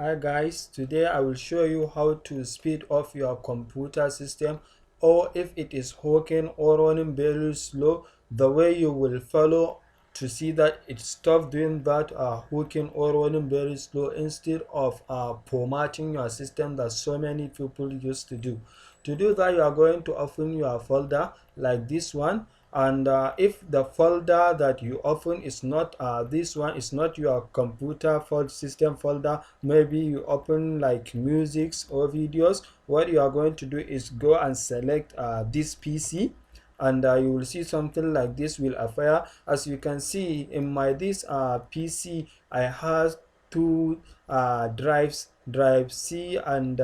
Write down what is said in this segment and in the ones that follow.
Hi guys, today I will show you how to speed up your computer system, or if it is working or running very slow, the way you will follow to see that it stops doing that working or running very slow instead of formatting your system that so many people used to do. To do that, you are going to open your folder like this one, and if the folder that you open is not this one is not your computer folder system folder, maybe you open like musics or videos, what you are going to do is go and select this PC, and you will see something like this will appear. As you can see in my this PC, I have two drive C and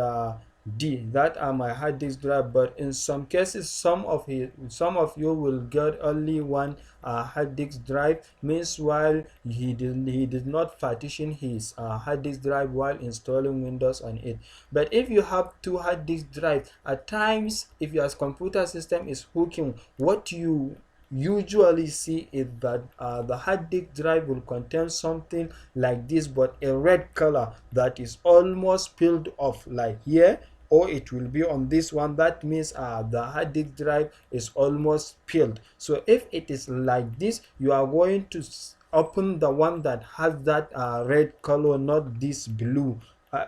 D, that are my hard disk drive. But in some cases, some of you will get only one hard disk drive, means while he did not partition his hard disk drive while installing Windows on it. But if you have two hard disk drive, at times if your computer system is hooking, what you usually see is that the hard disk drive will contain something like this, but a red color that is almost peeled off, like here, or it will be on this one. That means the hard disk drive is almost peeled. So if it is like this, you are going to open the one that has that red color, not this blue.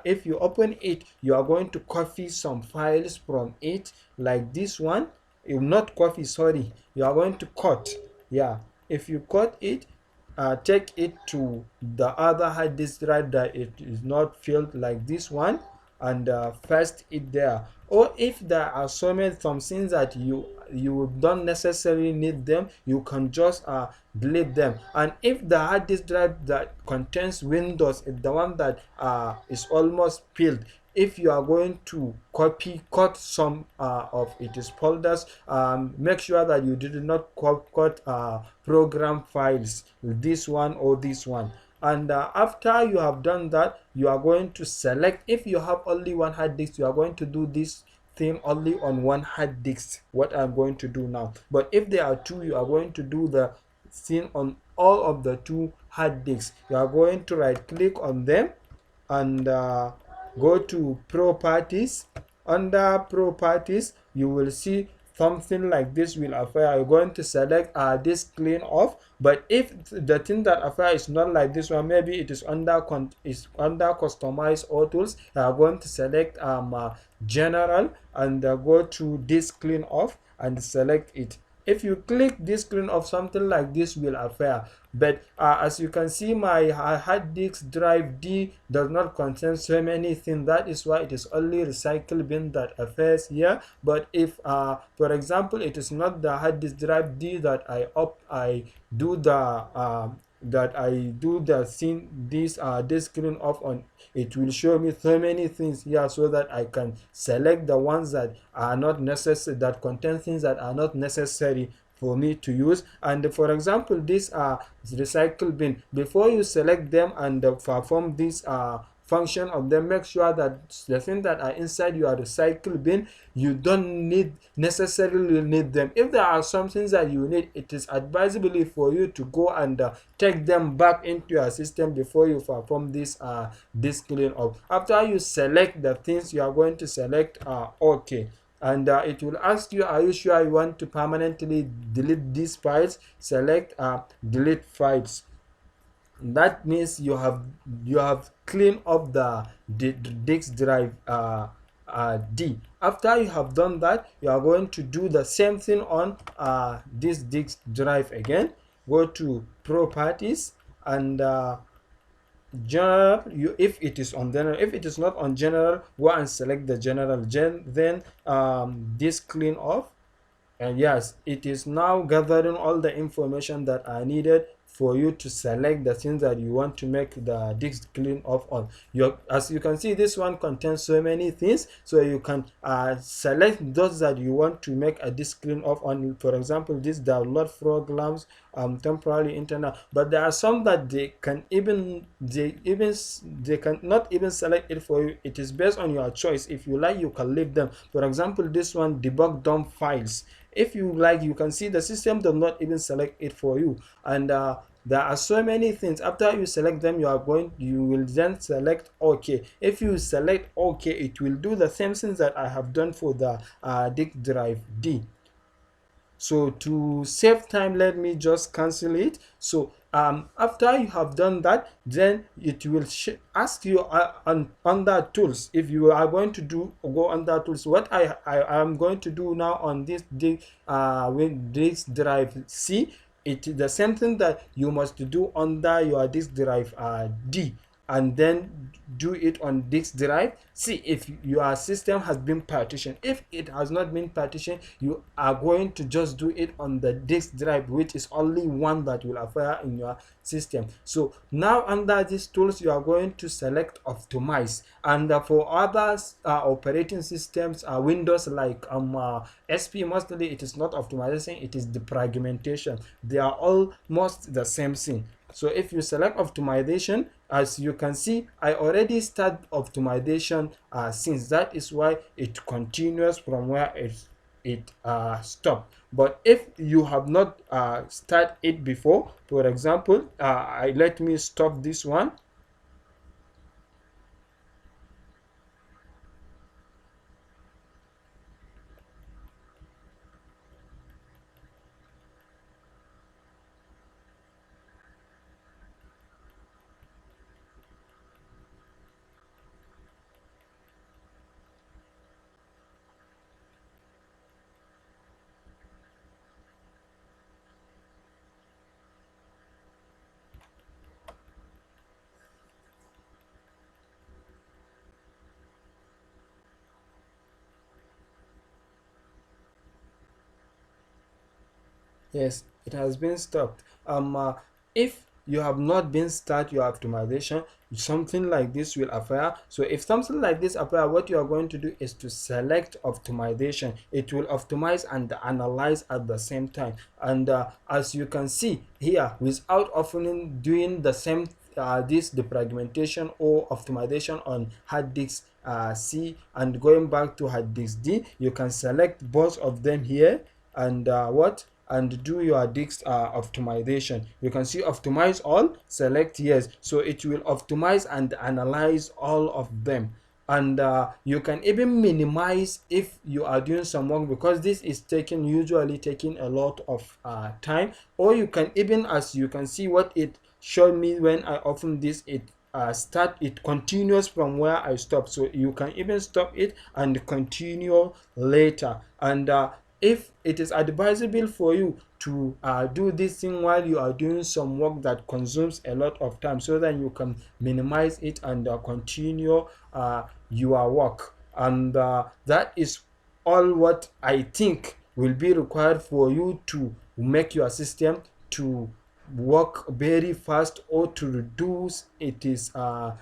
If you open it, you are going to copy some files from it like this one. You not copy, sorry, you are going to cut. Yeah, if you cut it, take it to the other hard disk drive that it is not filled like this one, and paste it there. Or if there are so many some things that you don't necessarily need them, you can just delete them. And if the hard disk drive that contains Windows is the one that is almost filled, if you are going to cut some of its folders, make sure that you did not cut program files, this one or this one. And after you have done that, you are going to select, if you have only one hard disk, you are going to do this thing only on one hard disk, what I'm going to do now. But if there are two, you are going to do the thing on all of the two hard disks. You are going to right click on them and go to properties. Under properties, you will see something like this will appear. You're going to select this clean off. But if the thing that appear is not like this one, maybe it is under customize all tools, you are going to select general, and go to this clean off and select it. If you click this screen of, something like this will appear. But as you can see, my hard disk drive D does not contain so many things. That is why it is only recycle bin that appears here. But if for example, it is not the hard disk drive D that I do the thing, this screen off on, it will show me so many things here, so that I can select the ones that are not necessary, that contain things that are not necessary for me to use. And for example, this recycle bin, before you select them and perform this function of them, make sure that the things that are inside your recycle bin, you don't necessarily need them. If there are some things that you need, it is advisable for you to go and take them back into your system before you perform this clean up. After you select the things, you are going to select OK, and it will ask you, are you sure you want to permanently delete these files? Select delete files. That means you have cleaned up the disk drive D. After you have done that, you are going to do the same thing on this disk drive again. Go to properties and general. If it is on general, if it is not on general, go and select the general then this clean off. And yes, it is now gathering all the information that are needed for you to select the things that you want to make the disk clean off on. As you can see, this one contains so many things, so you can select those that you want to make a disk clean off on. For example, this download programs, temporary internet. But there are some that they can not even select it for you. It is based on your choice. If you like, you can leave them. For example, this one, debug dump files. If you like, you can see the system does not even select it for you. And There are so many things. After you select them, you will then select OK. If you select OK, it will do the same things that I have done for the disk drive D. So to save time, let me just cancel it. So after you have done that, then it will ask you under tools. If you are going to go under tools, what I am going to do now on this with this drive C, it is the same thing that you must do under your disk drive D, and then do it on disk drive. See if your system has been partitioned. If it has not been partitioned, you are going to just do it on the disk drive, which is only one that will appear in your system. So now under these tools, you are going to select optimize, and for others operating systems, Windows like SP, mostly it is not optimization, it is defragmentation. They are almost the same thing. So if you select optimization, as you can see, I already start optimization since that is why it continues from where it stopped. But if you have not started it before, for example, let me stop this one. Yes, it has been stopped. If you have not been start your optimization, something like this will appear. So if something like this appear, what you are going to do is to select optimization. It will optimize and analyze at the same time. And as you can see here, without often doing the same this defragmentation or optimization on hard disk C and going back to hard disk D, you can select both of them here and and do your disk optimization. You can see optimize all, select yes. So it will optimize and analyze all of them. And you can even minimize if you are doing some work, because this is usually taking a lot of time. Or you can even, as you can see what it showed me when I open this, it continues from where I stop. So you can even stop it and continue later. And if it is advisable for you to do this thing while you are doing some work that consumes a lot of time, so that you can minimize it and continue your work. And that is all what I think will be required for you to make your system to work very fast, or to reduce it is uh,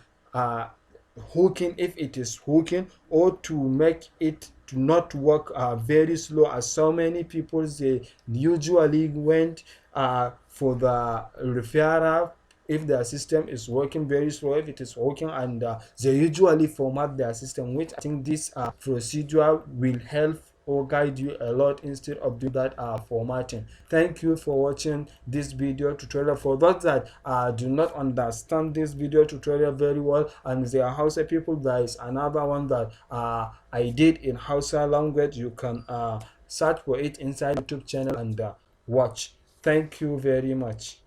hooking if it is hooking, or to make it to not work very slow, as so many people they usually went for the referral if their system is working very slow, if it is working, and they usually format their system, which I think this procedure will help or guide you a lot instead of do that formatting. Thank you for watching this video tutorial. For those that do not understand this video tutorial very well and they are Hausa people, there is another one that I did in Hausa language. You can search for it inside YouTube channel and watch. Thank you very much.